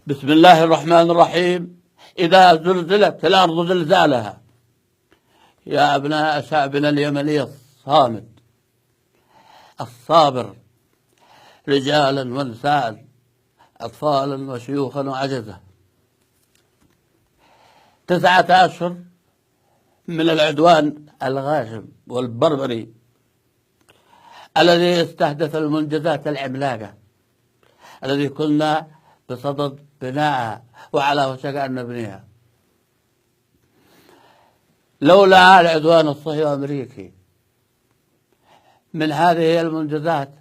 بسم الله الرحمن الرحيم. إذا زلزلت الأرض زلزالها. يا أبناء شعبنا اليمني الصامد الصابر، رجالا ونساء، أطفالا وشيوخا وعجزة، 9 أشهر من العدوان الغاشم والبربري الذي استهدف المنجزات العملاقة الذي كنا بصدد بنائها وعلى وشك أن نبنيها. لولا العدوان الصهيوني الأمريكي من هذه المنجزات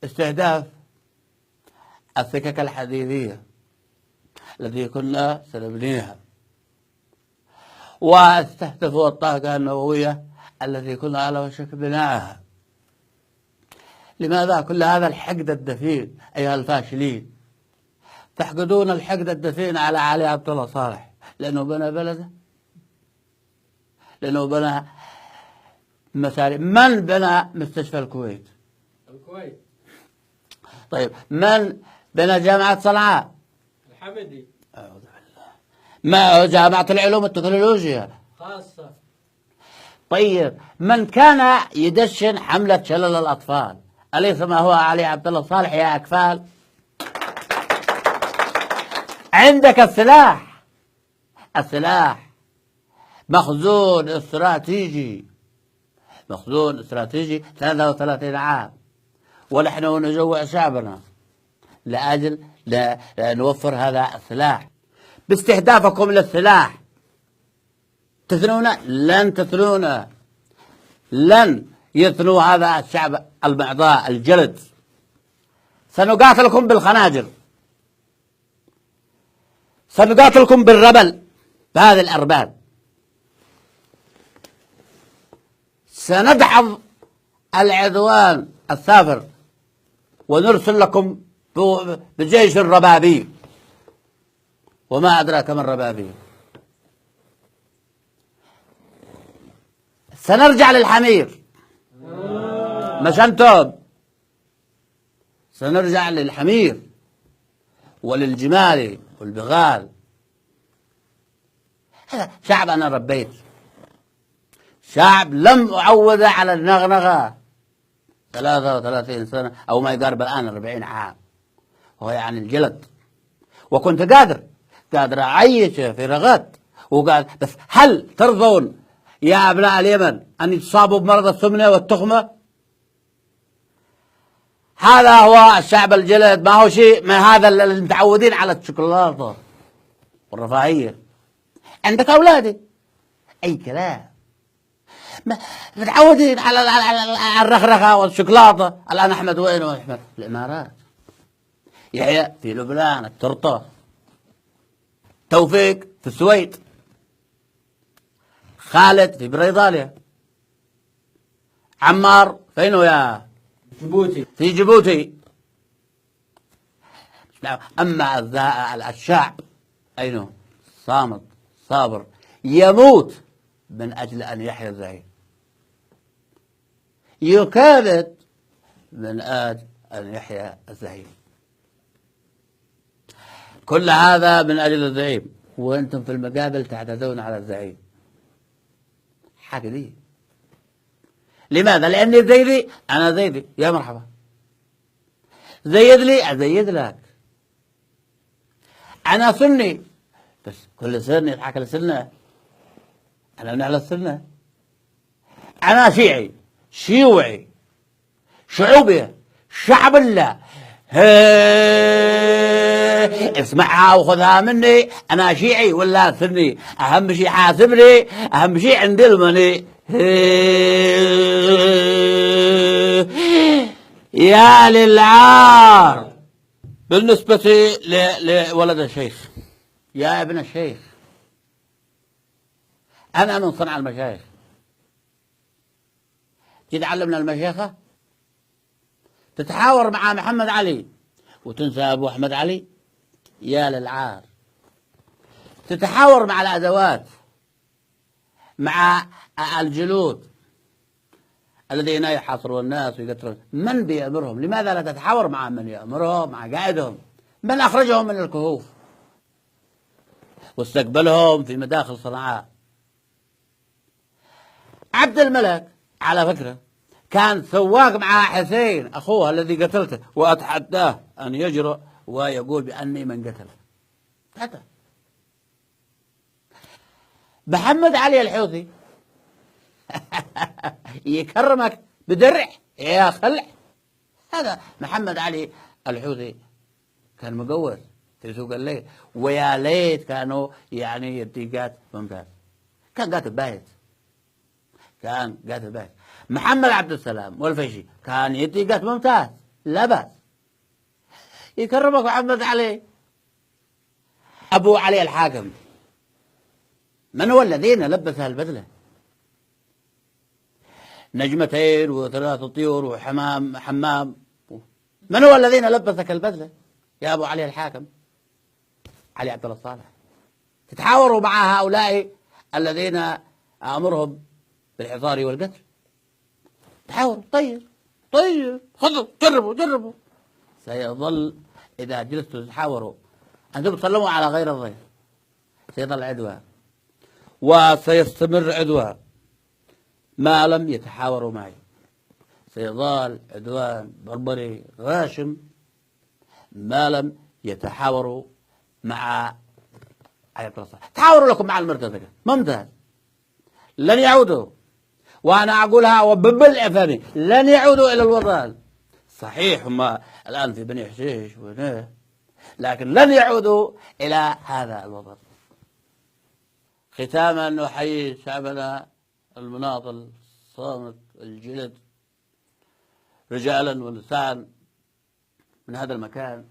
استهداف السكك الحديدية التي كنا سنبنيها، واستهدفوا الطاقة النووية التي كنا على وشك بنائها. لماذا كل هذا الحقد الدفين أيها الفاشلين؟ تحقدون الحقد الدفين على علي عبد الله صالح لأنه بنى بلده، لأنه بنى مساري. من بنى مستشفى الكويت؟ الكويت. طيب من بنى جامعة صنعاء؟ الحمدي. أعوذ بالله. ما جامعة العلوم والتكنولوجيا خاصة. طيب من كان يدشن حملة شلل الأطفال؟ أليس ما هو علي عبد الله صالح يا أكفال؟ عندك السلاح، السلاح مخزون استراتيجي، مخزون استراتيجي 33 عام، ونحن نجوع شعبنا لأجل نوفر هذا السلاح. باستهدافكم للسلاح تثنون، لن تثنون، لن يثنوا هذا الشعب المعضاء الجلد. سنقاتلكم بالخناجر، سنقاتلكم بالربل بهذه الأرباب، سندحض العدوان السافر ونرسل لكم بجيش الربابي. وما أدراك ما الربابي. سنرجع للحمير، مش أنتم، سنرجع للحمير وللجمال والبغال. هذا شعب أنا ربيت، شعب لم أعود على النغنغة 33 سنة أو ما يقارب الآن 40 عام، وهو يعني الجلد. وكنت قادر أعيش في رغد وقال. بس هل ترضون يا أبناء اليمن أن يتصابوا بمرض السمنة والتخمة؟ هذا هو الشعب الجلد، ما هو شيء من هذا اللي متعودين على الشوكولاتة والرفاهية. عندك أولادي أي كلام، متعودين على الرخرخة والشوكولاتة. الآن أحمد وينه؟ أحمد في الإمارات، يحيى في لبنان الترطة، توفيق في السويد، خالد في بريطانيا، عمار فينه يا جيبوتي؟ في جيبوتي. أما الشعب أينه؟ صامت صابر، يموت من أجل أن يحيا الزعيم، يكابد من أجل أن يحيا الزعيم. كل هذا من أجل الزعيم، وأنتم في المقابل تعتدون على الزعيم. حاجة. لماذا؟ لأني زيدي، أنا زيدي، يا مرحبا، زيد لي أزيد لك. أنا سني، بس كل سنة يضحك لسنة، أنا من أهل السنة. أنا شيعي، شيوعي، شعوبي، شعب الله. اسمعها وخذها مني، أنا شيعي ولا سني؟ أهم شيء حاسبني، أهم شيء عندي المني. يا للعار. بالنسبة لولد الشيخ، يا ابن الشيخ، أنا من صنع المشايخ. جيت علمنا المشيخة، تتحاور مع محمد علي وتنسى أبو أحمد علي. يا للعار. تتحاور مع الأدوات، مع الجلود الذين يحاصرون الناس ويقتلون. من بيأمرهم؟ لماذا لا تتحاور مع من يأمرهم، مع قائدهم؟ من أخرجهم من الكهوف؟ واستقبلهم في مداخل صنعاء. عبد الملك على فكرة كان سواق مع حسين أخوه الذي قتلته، وأتحداه أن يجرؤ ويقول بأني من قتله. هذا محمد علي الحوثي يكرمك بدرع يا خلع. هذا محمد علي الحوثي كان مقوس في سوق الليل، ويا ليت كانوا يعني يديقات ممتاز. كان قاتل بايت، كان قاتل بايت. محمد عبد السلام والفيشي كان يديقات ممتاز لا بأس. يكرمك محمد علي. أبو علي الحاكم من هو الذين لبس البدلة؟ نجمتين وثلاث طيور حمام. من هو الذين لبسك البدلة يا أبو علي الحاكم؟ علي عبد الله صالح. تتحاوروا مع هؤلاء الذين أمرهم بالحصار والقتل. تحاوروا. طيب خذوا جربوا. سيظل إذا جلستوا تتحاوروا أنتم تسلموا على غير الضيف سيظل عدوان، وسيستمر عدوان ما لم يتحاوروا معي. سيظل عدوان بربري غاشم ما لم يتحاوروا مع علي عبد الله صالح. تحاوروا لكم مع المرتزقة ممتاز، لن يعودوا، وأنا أقولها وبالإفهام لن يعودوا إلى الوطن. صحيح هم الآن في بني حشيش لكن لن يعودوا إلى هذا الوطن. ختاما أحيي شعبنا المناضل الصامت الجلد رجالا ونساء من هذا المكان.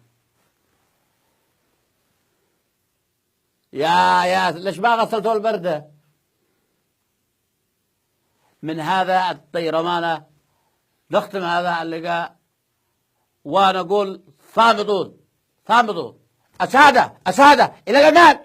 يا ليش ما غسلتوا البردة من هذا الطيرمانة؟ نختم هذا اللقاء ونقول صامدون أسادة إلى الأمام.